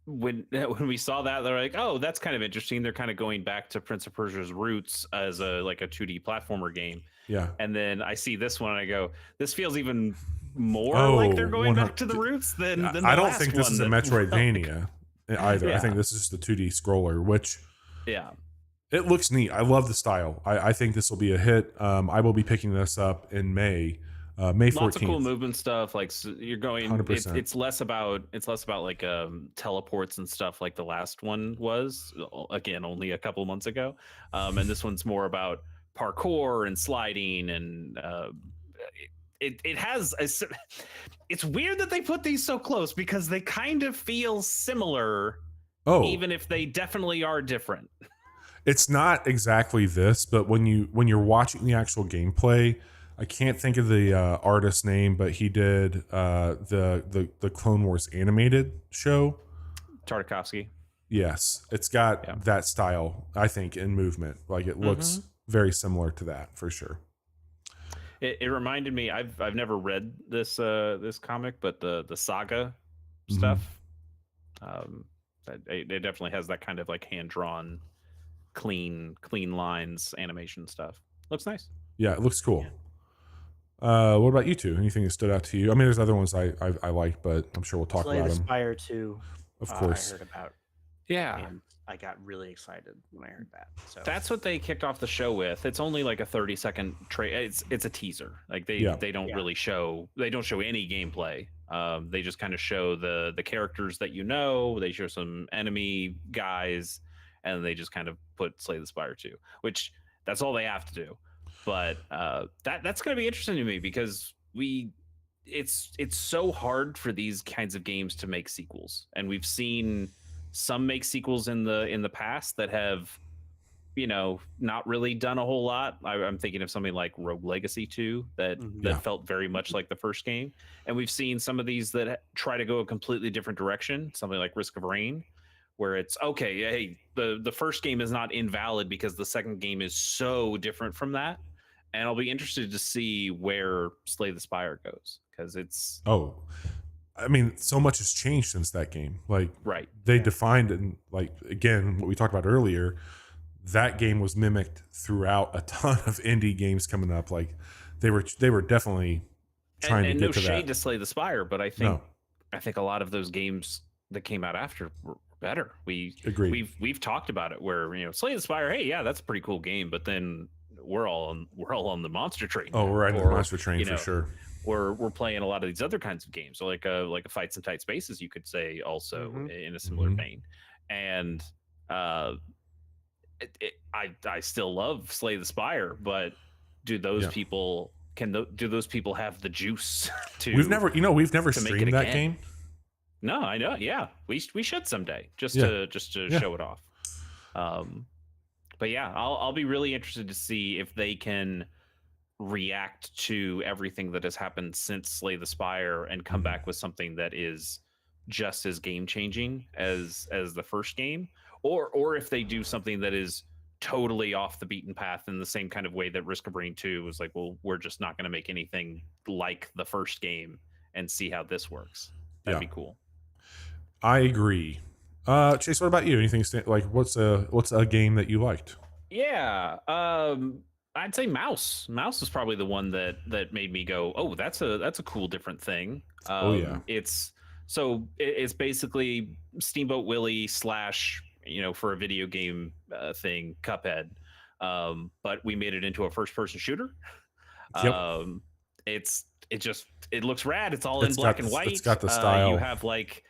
When we saw that, they're like, oh, that's kind of interesting. They're kind of going back to Prince of Persia's roots as a 2D platformer game. Yeah. And then I see this one and I go, this feels even more like they're going back to the roots than the I don't think this is a Metroidvania either. I think this is just a 2D scroller, which it looks neat. I love the style. I think this will be a hit. I will be picking this up in May 14th. Lots of cool movement stuff. Like you're going. 100%. It's less about like teleports and stuff like the last one was. Again, only a couple months ago. And this one's more about parkour and sliding and. It has. It's weird that they put these so close because they kind of feel similar. Oh. Even if they definitely are different. It's not exactly this, but when you're watching the actual gameplay, I can't think of the artist's name, but he did the Clone Wars animated show. Tartakovsky. Yes, it's got that style, I think, in movement. Like it looks very similar to that for sure. It reminded me. I've never read this comic, but the Saga stuff. It definitely has that kind of like hand drawn. Clean lines, animation stuff. Looks nice. Yeah, it looks cool. What about you two? Anything that stood out to you? I mean, there's other ones I liked, but I'm sure we'll talk about them. Aspire 2. Of course. I heard about. Yeah. And I got really excited when I heard that. So that's what they kicked off the show with. It's only like a 30-second trailer. It's a teaser. Like they don't really show. They don't show any gameplay. They just kind of show the characters that you know. They show some enemy guys, and they just kind of put Slay the Spire 2, which that's all they have to do. But that's going to be interesting to me because it's so hard for these kinds of games to make sequels, and we've seen some make sequels in the past that have, you know, not really done a whole lot. I'm thinking of something like Rogue Legacy 2 that felt very much like the first game, and we've seen some of these that try to go a completely different direction. Something like Risk of Rain, where it's okay, hey, the first game is not invalid because the second game is so different from that. And I'll be interested to see where Slay the Spire goes, because it's I mean, so much has changed since that game. Like, right, they defined, and like again, what we talked about earlier, that game was mimicked throughout a ton of indie games coming up. Like, they were definitely trying to get no to shade that. to Slay the Spire, but I think a lot of those games that came out after were better. We've talked about it where, you know, Slay the Spire, hey, yeah, that's a pretty cool game, but then we're all on the monster train. Oh, we're riding the monster train for sure. We're playing a lot of these other kinds of games, so like a Fights in Tight Spaces, you could say, also in a similar vein. And I still love Slay the Spire, but do those people do those people have the juice to? We've never streamed that game. No, I know. Yeah, we should someday to show it off. But yeah, I'll be really interested to see if they can react to everything that has happened since Slay the Spire and come back with something that is just as game changing as the first game, or if they do something that is totally off the beaten path in the same kind of way that Risk of Rain 2 was like, well, we're just not going to make anything like the first game and see how this works. That'd be cool. I agree. Chase, what about you? Anything like what's a game that you liked? Yeah, I'd say Mouse. Mouse is probably the one that made me go, oh, that's a cool different thing. It's basically Steamboat Willie / you know, for a video game thing, Cuphead, but we made it into a first person shooter. It looks rad. It's all in black and white. It's got the style. You have like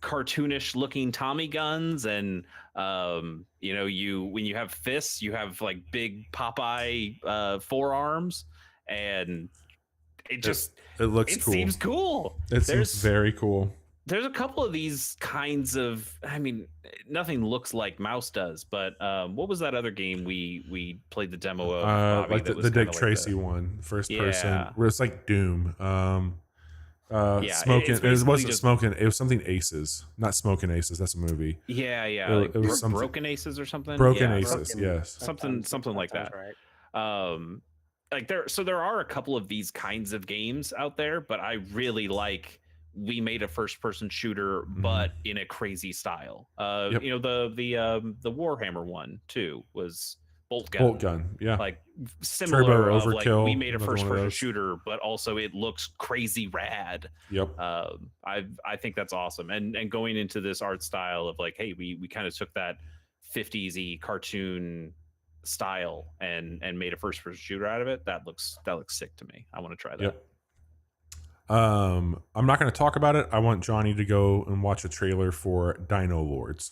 cartoonish looking Tommy guns, and you know, when you have fists, you have like big Popeye forearms, and it looks cool. Seems cool. It seems very cool. There's a couple of these kinds of, I mean, nothing looks like Mouse does, but what was that other game we played the demo of? Bobby, like the Dick Tracy one, first person, where it's like Doom. Smoking. It wasn't Smoking. It was something Aces, not Smoking Aces. That's a movie. It was Broken Aces or something. Broken Aces, yes. Something like that. Right. Like there are a couple of these kinds of games out there, but I really like. We made a first-person shooter, but in a crazy style. You know, the Warhammer one too was Bolt Gun. Yeah, like similar. Turbo Overkill. Like we made a first-person shooter, but also it looks crazy rad. Yep. I think that's awesome. And going into this art style of like, hey, we kind of took that 50s-y cartoon style and made a first-person shooter out of it. That looks sick to me. I want to try that. Yep. I'm not going to talk about it. I want Johnny to go and watch a trailer for Dino Lords.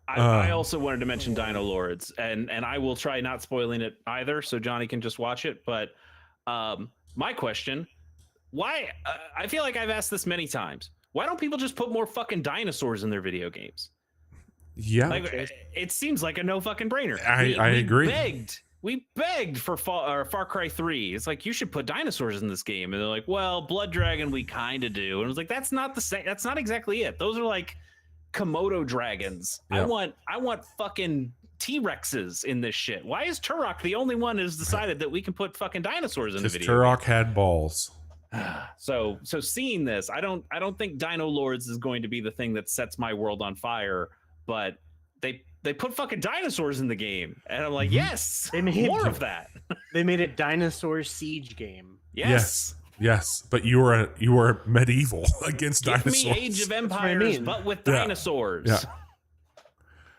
I also wanted to mention Dino Lords, and I will try not spoiling it either, so Johnny can just watch it. But my question, why? I feel like I've asked this many times. Why don't people just put more fucking dinosaurs in their video games? Yeah, like, it seems like a no fucking brainer. I agree. We begged for Far Cry 3. It's like, you should put dinosaurs in this game, and they're like, well, Blood Dragon we kind of do, and it was like, that's not the same. That's not exactly it. Those are like Komodo dragons. Yep. I want fucking T-Rexes in this shit. Why is Turok the only one who's decided that we can put fucking dinosaurs in the video? Turok had balls. So seeing this, I don't think Dino Lords is going to be the thing that sets my world on fire, but they put fucking dinosaurs in the game, and I'm like, yes, they made more of that. They made a dinosaur siege game. Yes, but you were medieval against dinosaurs. Give me Age of Empires, but with dinosaurs.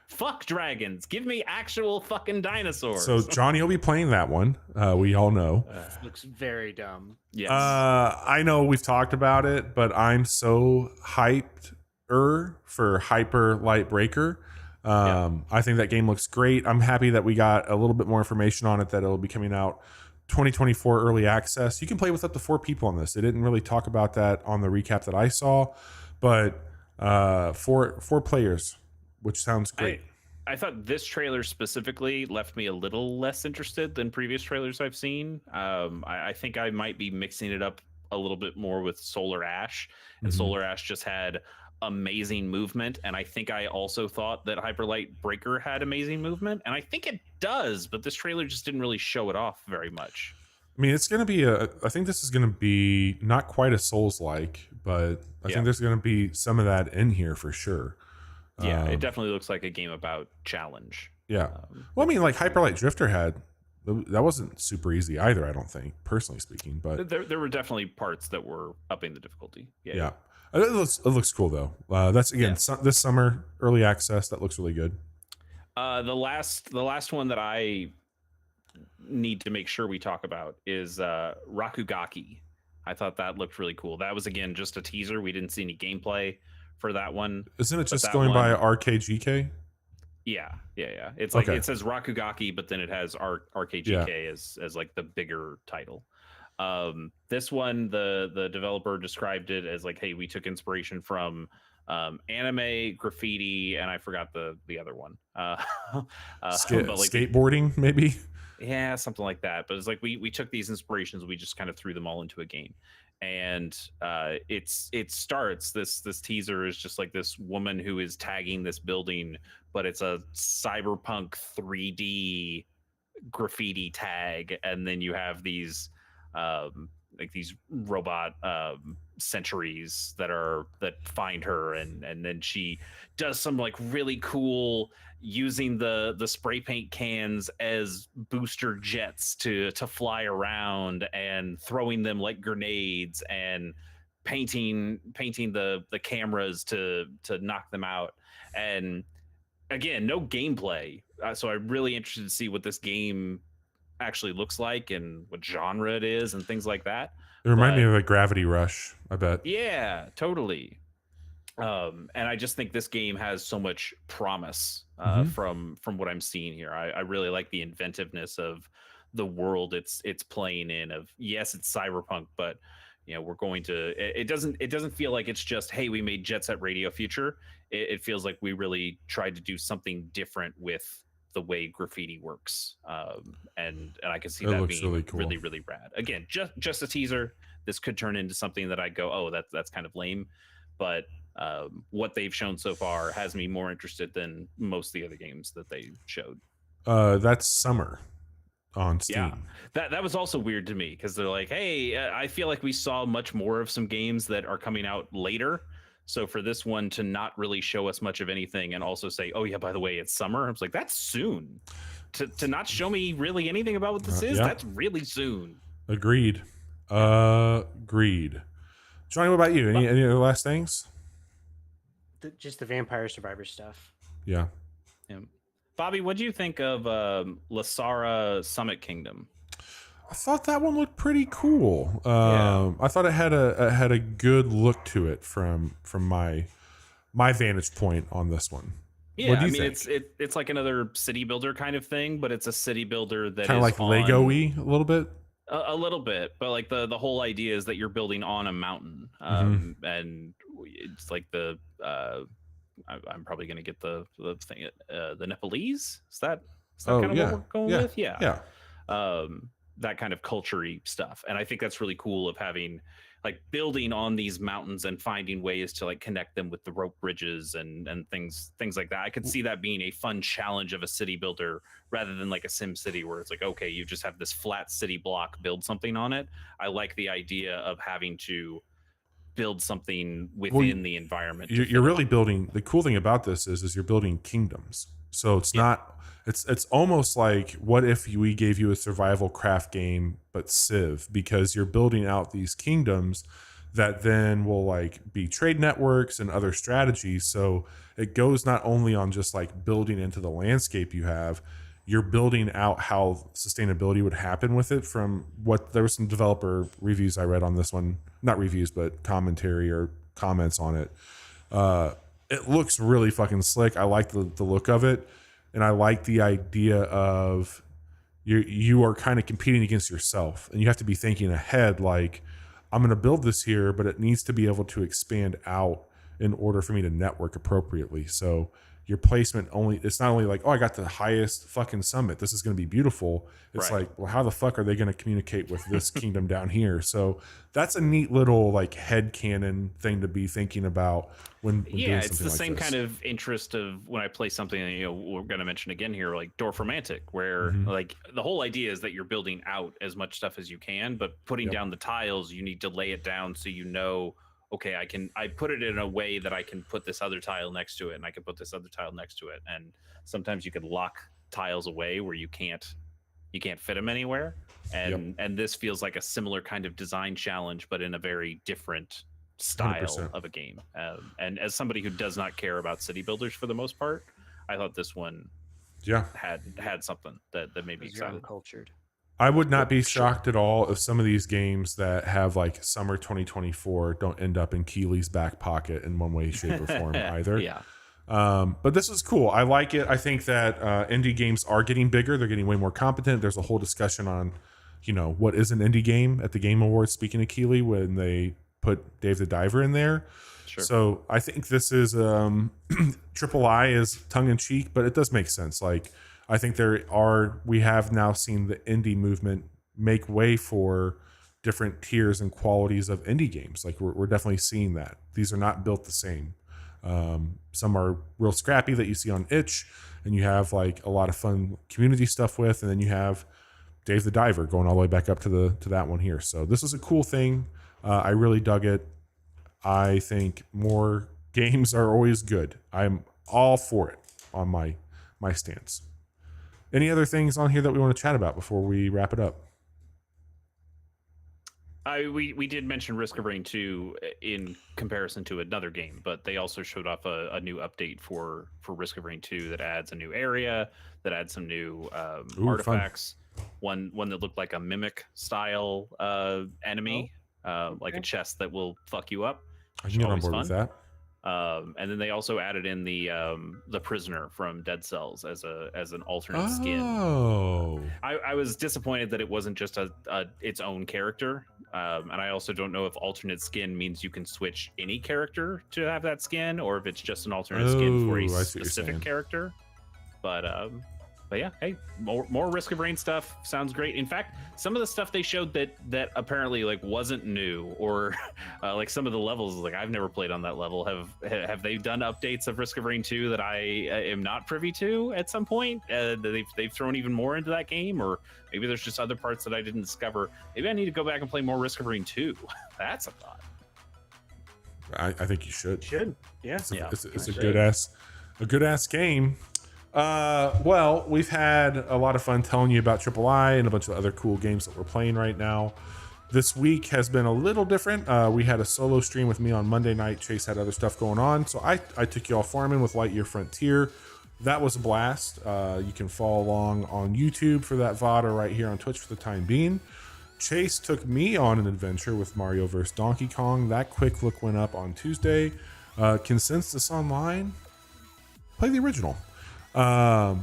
Fuck dragons. Give me actual fucking dinosaurs. So Johnny will be playing that one. We all know. Looks very dumb. Yes. I know we've talked about it, but I'm so hyped for Hyper Light Breaker. I think that game looks great. I'm happy that we got a little bit more information on it, that it'll be coming out 2024 early access. You can play with up to 4 people on this. They didn't really talk about that on the recap that I saw, but 4 players, which sounds great. I thought this trailer specifically left me a little less interested than previous trailers I've seen. I think I might be mixing it up a little bit more with Solar Ash, and Solar Ash just had amazing movement, and I think I also thought that Hyperlight Breaker had amazing movement, and I think it does, but this trailer just didn't really show it off very much. I mean, it's going to be I think this is going to be not quite a Souls-like, but I think there's going to be some of that in here for sure. Yeah, it definitely looks like a game about challenge. Yeah. Well, I mean, like Hyperlight Drifter that wasn't super easy either, I don't think, personally speaking. But there were definitely parts that were upping the difficulty. Yeah. It looks cool though. That's again this summer early access. That looks really good. The last one that I need to make sure we talk about is Rakugaki. I thought that looked really cool. That was again just a teaser. We didn't see any gameplay for that one. Isn't it just going by RKGK? Yeah. It's like it says Rakugaki, but then it has RKGK as like the bigger title. This one, the developer described it as like, hey, we took inspiration from anime, graffiti, and I forgot the other one. Skateboarding, maybe. Yeah, something like that. But it's like we took these inspirations, we just kind of threw them all into a game. And it starts this teaser is just like this woman who is tagging this building, but it's a cyberpunk 3D graffiti tag, and then you have these like these robot sentries that find her, and then she does some like really cool using the spray paint cans as booster jets to fly around, and throwing them like grenades, and painting the cameras to knock them out. And again, no gameplay, so I'm really interested to see what this game actually looks like and what genre it is and things like that. It reminded me of a Gravity Rush, I bet. Yeah, totally. And I just think this game has so much promise from what I'm seeing here. I really like the inventiveness of the world it's playing in. Of yes, it's cyberpunk, but we're going to. It doesn't feel like it's just, hey, we made Jet Set Radio Future. It feels like we really tried to do something different with the way graffiti works, and I can see that being really cool. really rad. Again, just a teaser. This could turn into something that I go, oh, that's kind of lame, but what they've shown so far has me more interested than most of the other games that they showed. That's summer on Steam. Yeah, that was also weird to me, because they're like, hey, I feel like we saw much more of some games that are coming out later. So for this one to not really show us much of anything, and also say, oh yeah, by the way, it's summer. I was like, that's soon. To not show me really anything about what this is, that's really soon. Agreed. Johnny, what about you? Any other last things? Just the Vampire Survivor stuff. Yeah. Bobby, what do you think of Lasara Summit Kingdom? I thought that one looked pretty cool. I thought it had a good look to it from my vantage point on this one. Yeah, I mean, it's like another city builder kind of thing, but it's a city builder that kind of like Lego-y a little bit. A little bit, but like the whole idea is that you're building on a mountain, and it's like I'm probably going to get the thing, the Nepalese. Is that kind of what we're going with? Yeah. That kind of culture-y stuff. And I think that's really cool, of having like building on these mountains and finding ways to like connect them with the rope bridges and things like that. I could see that being a fun challenge of a city builder, rather than like a Sim City where it's like, okay, you just have this flat city block, build something on it. I like the idea of having to build something within the environment. You're really building. The cool thing about this is you're building kingdoms. So it's not. It's almost like, what if we gave you a survival craft game but Civ, because you're building out these kingdoms that then will like be trade networks and other strategies. So it goes not only on just like building into the landscape you have, you're building out how sustainability would happen with it. From what there was some developer reviews I read on this one, not reviews, but commentary or comments on it. It looks really fucking slick. I like the look of it. And I like the idea of you are kind of competing against yourself, and you have to be thinking ahead. Like, I'm going to build this here, but it needs to be able to expand out in order for me to network appropriately. So your placement it's not only like, oh, I got the highest fucking summit, this is going to be beautiful. It's right. Like, well, how the fuck are they going to communicate with this kingdom down here? So that's a neat little like headcanon thing to be thinking about when doing it's the like same this. Kind of interest of when I play something, we're going to mention again here, like Dorfromantic, where like the whole idea is that you're building out as much stuff as you can, but putting down the tiles, you need to lay it down so okay, I put it in a way that I can put this other tile next to it, and I can put this other tile next to it. And sometimes you could lock tiles away where you can't fit them anywhere. And this feels like a similar kind of design challenge, but in a very different style 100%. Of a game. And as somebody who does not care about city builders for the most part, I thought this one had something that made me excited. Cultured. I would not be shocked at all if some of these games that have like summer 2024 don't end up in Keeley's back pocket in one way, shape, or form either. Yeah. But this is cool. I like it. I think that indie games are getting bigger. They're getting way more competent. There's a whole discussion on, what is an indie game at the Game Awards, speaking of Keeley, when they put Dave the Diver in there. Sure. So I think this is Triple I is tongue in cheek, but it does make sense. Like, I think we have now seen the indie movement make way for different tiers and qualities of indie games. Like we're definitely seeing that. These are not built the same. Some are real scrappy that you see on Itch, and you have like a lot of fun community stuff with, and then you have Dave the Diver going all the way back up to that one here. So this is a cool thing. I really dug it. I think more games are always good. I'm all for it on my stance. Any other things on here that we want to chat about before we wrap it up? We did mention Risk of Rain 2 in comparison to another game, but they also showed off a new update for Risk of Rain 2 that adds a new area, that adds some new artifacts. One that looked like a mimic style enemy, like a chest that will fuck you up. I can get on board with that. And then they also added in the prisoner from Dead Cells as an alternate skin. Oh, I was disappointed that it wasn't just its own character. And I also don't know if alternate skin means you can switch any character to have that skin, or if it's just an alternate skin for a specific character. But yeah, hey, more Risk of Rain stuff sounds great. In fact, some of the stuff they showed that apparently like wasn't new, or like some of the levels, like I've never played on that level. Have they done updates of Risk of Rain 2 that I am not privy to at some point? They've thrown even more into that game, or maybe there's just other parts that I didn't discover. Maybe I need to go back and play more Risk of Rain 2. That's a thought. I think you should. Yeah. It's a good ass game. Well, we've had a lot of fun telling you about Triple I and a bunch of other cool games that we're playing right now. This week has been a little different. We had a solo stream with me on Monday night. Chase had other stuff going on, so I took you all farming with Lightyear Frontier. That was a blast. You can follow along on YouTube for that VOD, or right here on Twitch for the time being. Chase took me on an adventure with Mario vs. Donkey Kong. That quick look went up on Tuesday. Consensus online, play the original. I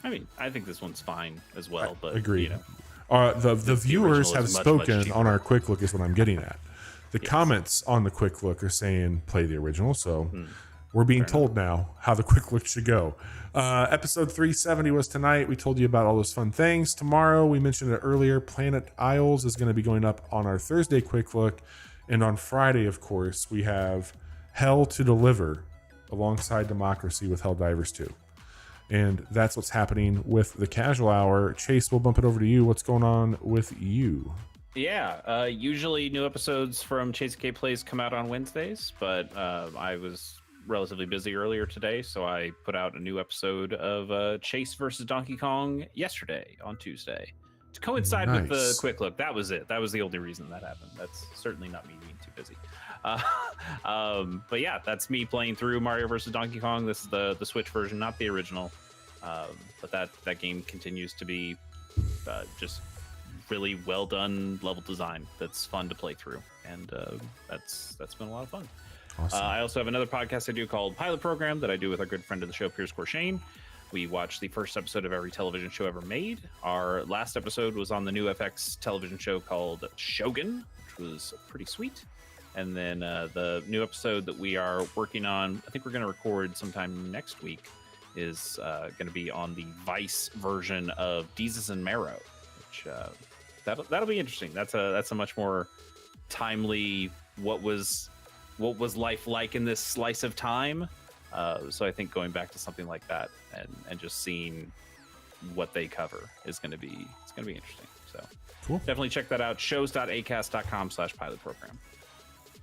mean, I think this one's fine as well, but agreed. The viewers have spoken on our quick look is what I'm getting at. The comments on the quick look are saying play the original, so we're being told now how the quick look should go. Episode 370 was tonight. We told you about all those fun things. Tomorrow, we mentioned it earlier, Planet Isles is going to be going up on our Thursday quick look, and on Friday, of course, we have Hell to Deliver alongside Democracy with Helldivers 2. And that's what's happening with the Casual Hour. Chase, we'll bump it over to you. What's going on with you? Yeah, usually new episodes from Chase K Plays come out on Wednesdays, but I was relatively busy earlier today, so I put out a new episode of Chase versus Donkey Kong yesterday on Tuesday. to coincide with the quick look. That was it. That was the only reason that happened. That's certainly not me being too busy. But yeah, that's me playing through Mario vs. Donkey Kong. This is the Switch version, not the original. But that game continues to be just really well done level design that's fun to play through, and that's been a lot of fun. Awesome. I also have another podcast I do called Pilot Program that I do with our good friend of the show, Piers Corshane. We watch the first episode of every television show ever made. Our last episode was on the new FX television show called Shogun, which was pretty sweet. And then the new episode that we are working on, I think we're going to record sometime next week, is going to be on the Vice version of Deezus and Marrow, which that'll be interesting. That's a much more timely what was life like in this slice of time. So I think going back to something like that and just seeing what they cover is going to be interesting. So cool. Definitely check that out. shows.acast.com/pilotprogram.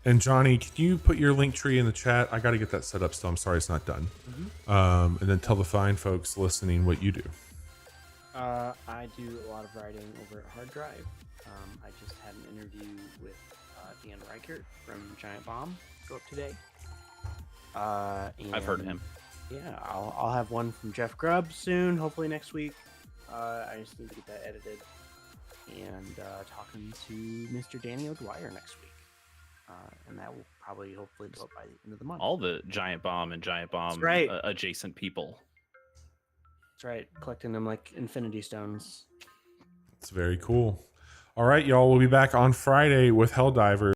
And Johnny, can you put your link tree in the chat? I got to get that set up still. I'm sorry it's not done. And then tell the fine folks listening what you do. I do a lot of writing over at Hard Drive. I just had an interview with Dan Reichert from Giant Bomb go up today. I've heard of him. Yeah, I'll have one from Jeff Grubb soon, hopefully next week. I just need to get that edited. And talking to Mr. Danny O'Dwyer next week. And that will probably hopefully go up by the end of the month. All the Giant Bomb and Giant Bomb adjacent people. That's right. Collecting them like Infinity Stones. It's very cool. All right, y'all. We'll be back on Friday with Helldivers.